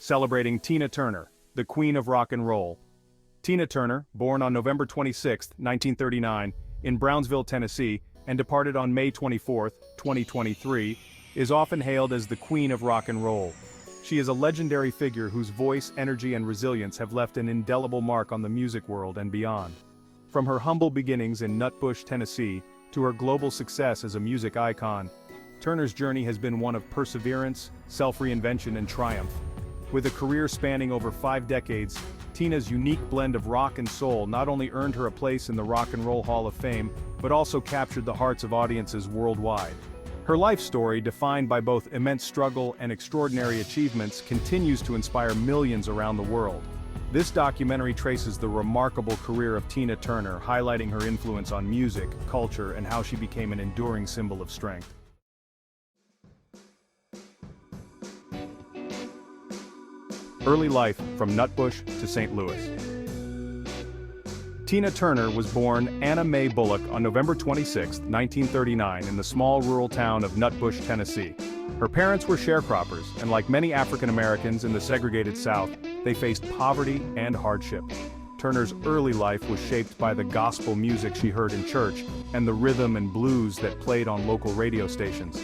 celebrating Tina Turner, the Queen of Rock and Roll. Tina Turner, born on November 26, 1939, in Brownsville, Tennessee, and departed on May 24, 2023, is often hailed as the Queen of Rock and Roll. She is a legendary figure whose voice, energy, and resilience have left an indelible mark on the music world and beyond. From her humble beginnings in Nutbush, Tennessee, to her global success as a music icon, Turner's journey has been one of perseverance, self-reinvention, and triumph. With a career spanning over 5 decades, Tina's unique blend of rock and soul not only earned her a place in the Rock and Roll Hall of Fame, but also captured the hearts of audiences worldwide. Her life story, defined by both immense struggle and extraordinary achievements, continues to inspire millions around the world. This documentary traces the remarkable career of Tina Turner, highlighting her influence on music, culture, and how she became an enduring symbol of strength. Early life, from Nutbush to St. Louis. Tina Turner was born Anna Mae Bullock on November 26, 1939 in the small rural town of Nutbush, Tennessee. Her parents were sharecroppers, and like many African Americans in the segregated South, they faced poverty and hardship. Turner's early life was shaped by the gospel music she heard in church and the rhythm and blues that played on local radio stations.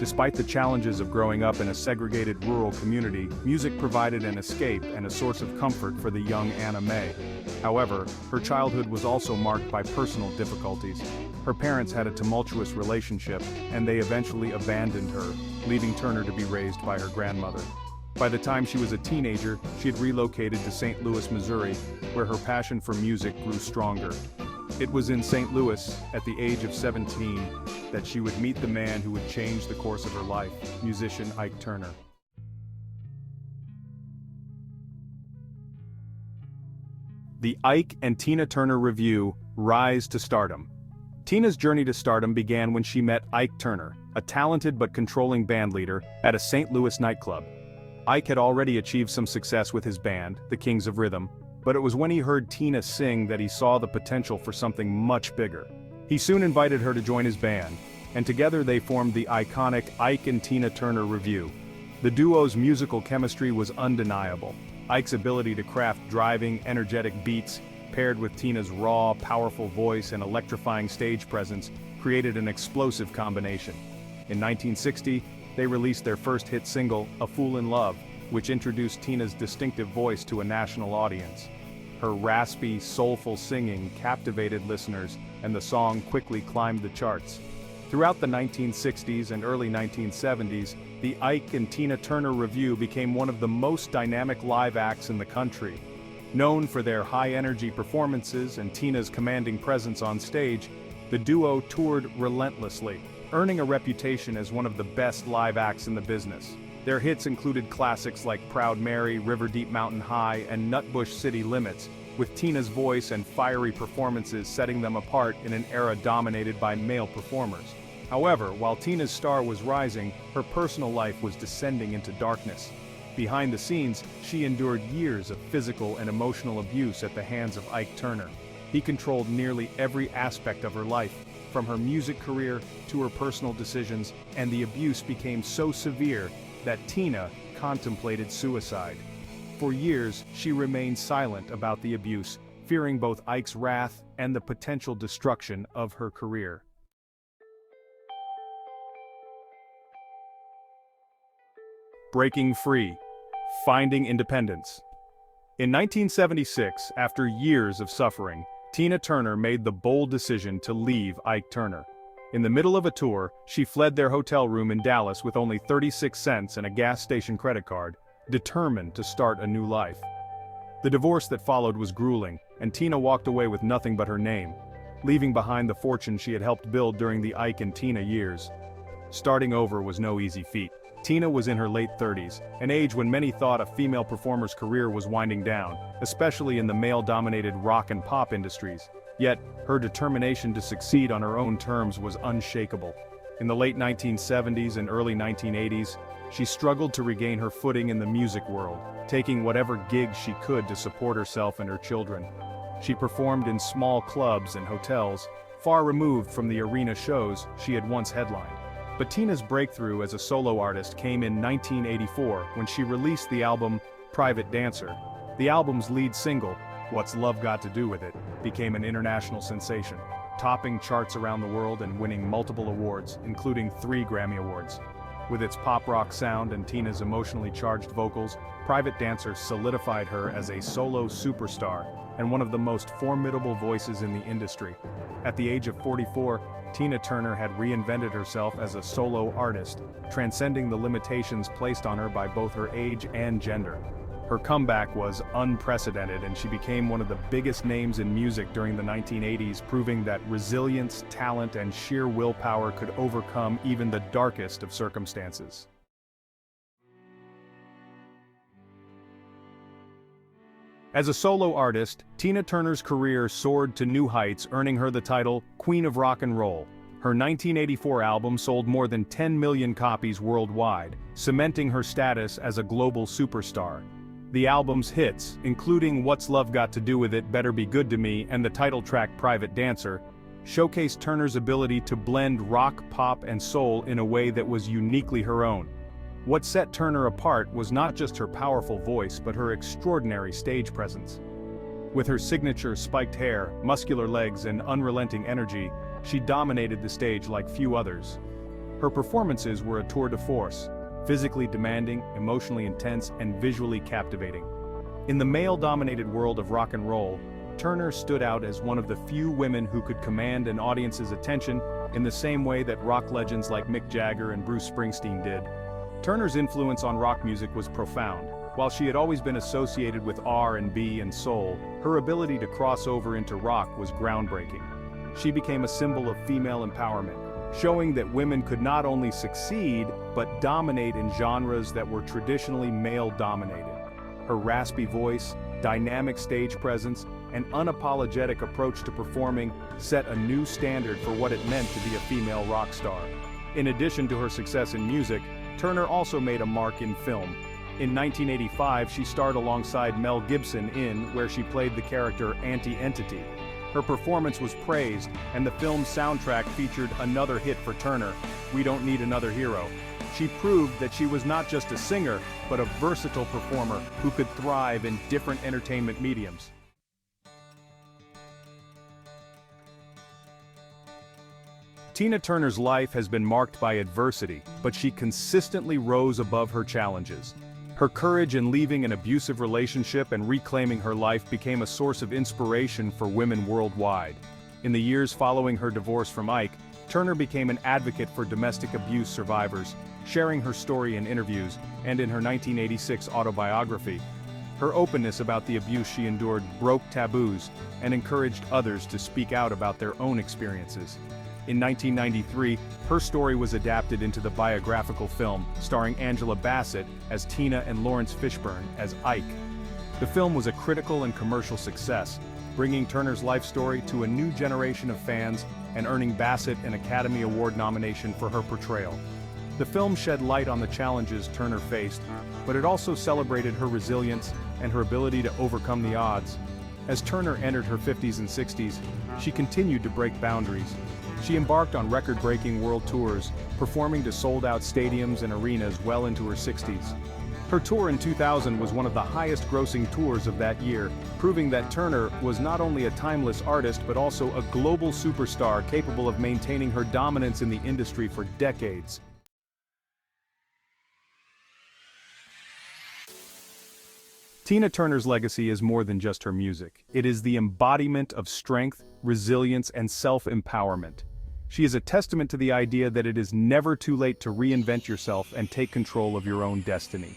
Despite the challenges of growing up in a segregated rural community, music provided an escape and a source of comfort for the young Anna Mae. However, her childhood was also marked by personal difficulties. Her parents had a tumultuous relationship, and they eventually abandoned her, leaving Turner to be raised by her grandmother. By the time she was a teenager, she had relocated to St. Louis, Missouri, where her passion for music grew stronger. It was in St. Louis, at the age of 17, that she would meet the man who would change the course of her life, musician Ike Turner. The Ike and Tina Turner Review: Rise to Stardom. Tina's journey to stardom began when she met Ike Turner, a talented but controlling bandleader, at a St. Louis nightclub. Ike had already achieved some success with his band, the Kings of Rhythm, but it was when he heard Tina sing that he saw the potential for something much bigger. He soon invited her to join his band, and together they formed the iconic Ike and Tina Turner Review. The duo's musical chemistry was undeniable. Ike's ability to craft driving, energetic beats, paired with Tina's raw, powerful voice and electrifying stage presence, created an explosive combination. In 1960, they released their first hit single, A Fool in Love, which introduced Tina's distinctive voice to a national audience. Her raspy, soulful singing captivated listeners, and the song quickly climbed the charts. Throughout the 1960s and early 1970s, the Ike and Tina Turner Review became one of the most dynamic live acts in the country. Known for their high-energy performances and Tina's commanding presence on stage, the duo toured relentlessly, earning a reputation as one of the best live acts in the business. Their hits included classics like Proud Mary, River Deep Mountain High, and Nutbush City Limits, with Tina's voice and fiery performances setting them apart in an era dominated by male performers. However, while Tina's star was rising, her personal life was descending into darkness. Behind the scenes, she endured years of physical and emotional abuse at the hands of Ike Turner. He controlled nearly every aspect of her life, from her music career to her personal decisions, and the abuse became so severe that Tina contemplated suicide. For years, she remained silent about the abuse, fearing both Ike's wrath and the potential destruction of her career. Breaking free. Finding independence. In 1976, after years of suffering, Tina Turner made the bold decision to leave Ike Turner. In the middle of a tour, she fled their hotel room in Dallas with only 36 cents and a gas station credit card, determined to start a new life. The divorce that followed was grueling, and Tina walked away with nothing but her name, leaving behind the fortune she had helped build during the Ike and Tina years. Starting over was no easy feat. Tina was in her late 30s, an age when many thought a female performer's career was winding down, especially in the male-dominated rock and pop industries. Yet, her determination to succeed on her own terms was unshakable. In the late 1970s and early 1980s, she struggled to regain her footing in the music world, taking whatever gigs she could to support herself and her children. She performed in small clubs and hotels, far removed from the arena shows she had once headlined. But Tina's breakthrough as a solo artist came in 1984 when she released the album Private Dancer, the album's lead single, What's Love Got to Do With It, became an international sensation, topping charts around the world and winning multiple awards, including 3 Grammy Awards. With its pop-rock sound and Tina's emotionally charged vocals, Private Dancer solidified her as a solo superstar and one of the most formidable voices in the industry. At the age of 44, Tina Turner had reinvented herself as a solo artist, transcending the limitations placed on her by both her age and gender. Her comeback was unprecedented and she became one of the biggest names in music during the 1980s, proving that resilience, talent, and sheer willpower could overcome even the darkest of circumstances. As a solo artist, Tina Turner's career soared to new heights, earning her the title Queen of Rock and Roll. Her 1984 album sold more than 10 million copies worldwide, cementing her status as a global superstar. The album's hits, including What's Love Got to Do With It, Better Be Good to Me, and the title track Private Dancer, showcased Turner's ability to blend rock, pop, and soul in a way that was uniquely her own. What set Turner apart was not just her powerful voice but her extraordinary stage presence. With her signature spiked hair, muscular legs, and unrelenting energy, she dominated the stage like few others. Her performances were a tour de force, physically demanding, emotionally intense, and visually captivating. In the male-dominated world of rock and roll, Turner stood out as one of the few women who could command an audience's attention in the same way that rock legends like Mick Jagger and Bruce Springsteen did. Turner's influence on rock music was profound. While she had always been associated with R&B and soul, her ability to cross over into rock was groundbreaking. She became a symbol of female empowerment, showing that women could not only succeed, but dominate in genres that were traditionally male-dominated. Her raspy voice, dynamic stage presence, and unapologetic approach to performing set a new standard for what it meant to be a female rock star. In addition to her success in music, Turner also made a mark in film. In 1985, she starred alongside Mel Gibson in where she played the character Auntie Entity. Her performance was praised, and the film's soundtrack featured another hit for Turner, We Don't Need Another Hero. She proved that she was not just a singer, but a versatile performer who could thrive in different entertainment mediums. Tina Turner's life has been marked by adversity, but she consistently rose above her challenges. Her courage in leaving an abusive relationship and reclaiming her life became a source of inspiration for women worldwide. In the years following her divorce from Ike, Turner became an advocate for domestic abuse survivors, sharing her story in interviews and in her 1986 autobiography. Her openness about the abuse she endured broke taboos and encouraged others to speak out about their own experiences. In 1993, her story was adapted into the biographical film, starring Angela Bassett as Tina and Lawrence Fishburne as Ike. The film was a critical and commercial success, bringing Turner's life story to a new generation of fans and earning Bassett an Academy Award nomination for her portrayal. The film shed light on the challenges Turner faced, but it also celebrated her resilience and her ability to overcome the odds. As Turner entered her 50s and 60s, she continued to break boundaries. She embarked on record-breaking world tours, performing to sold-out stadiums and arenas well into her 60s. Her tour in 2000 was one of the highest-grossing tours of that year, proving that Turner was not only a timeless artist but also a global superstar capable of maintaining her dominance in the industry for decades. Tina Turner's legacy is more than just her music. It is the embodiment of strength, resilience, and self-empowerment. She is a testament to the idea that it is never too late to reinvent yourself and take control of your own destiny.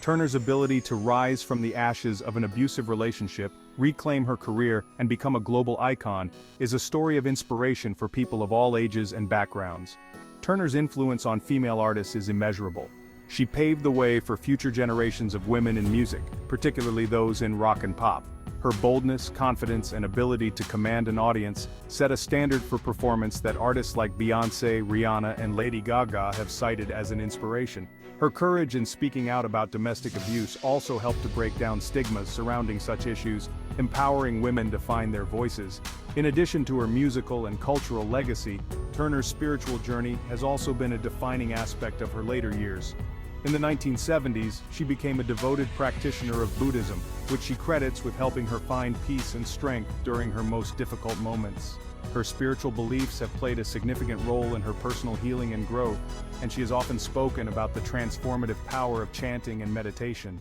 Turner's ability to rise from the ashes of an abusive relationship, reclaim her career, and become a global icon is a story of inspiration for people of all ages and backgrounds. Turner's influence on female artists is immeasurable. She paved the way for future generations of women in music, particularly those in rock and pop. Her boldness, confidence, and ability to command an audience set a standard for performance that artists like Beyoncé, Rihanna, and Lady Gaga have cited as an inspiration. Her courage in speaking out about domestic abuse also helped to break down stigmas surrounding such issues, empowering women to find their voices. In addition to her musical and cultural legacy, Turner's spiritual journey has also been a defining aspect of her later years. In the 1970s, she became a devoted practitioner of Buddhism, which she credits with helping her find peace and strength during her most difficult moments. Her spiritual beliefs have played a significant role in her personal healing and growth, and she has often spoken about the transformative power of chanting and meditation.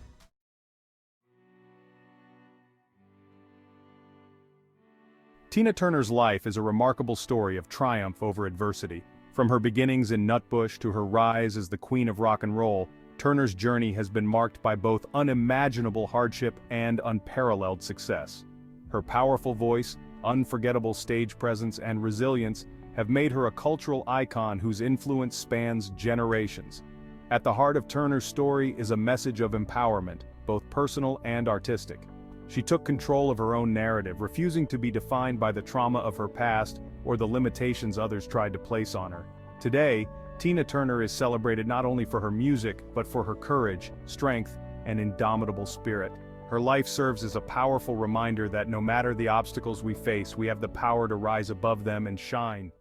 Tina Turner's life is a remarkable story of triumph over adversity. From her beginnings in Nutbush to her rise as the queen of rock and roll, Turner's journey has been marked by both unimaginable hardship and unparalleled success. Her powerful voice, unforgettable stage presence, and resilience have made her a cultural icon whose influence spans generations. At the heart of Turner's story is a message of empowerment, both personal and artistic. She took control of her own narrative, refusing to be defined by the trauma of her past or the limitations others tried to place on her. Today, Tina Turner is celebrated not only for her music, but for her courage, strength, and indomitable spirit. Her life serves as a powerful reminder that no matter the obstacles we face, we have the power to rise above them and shine.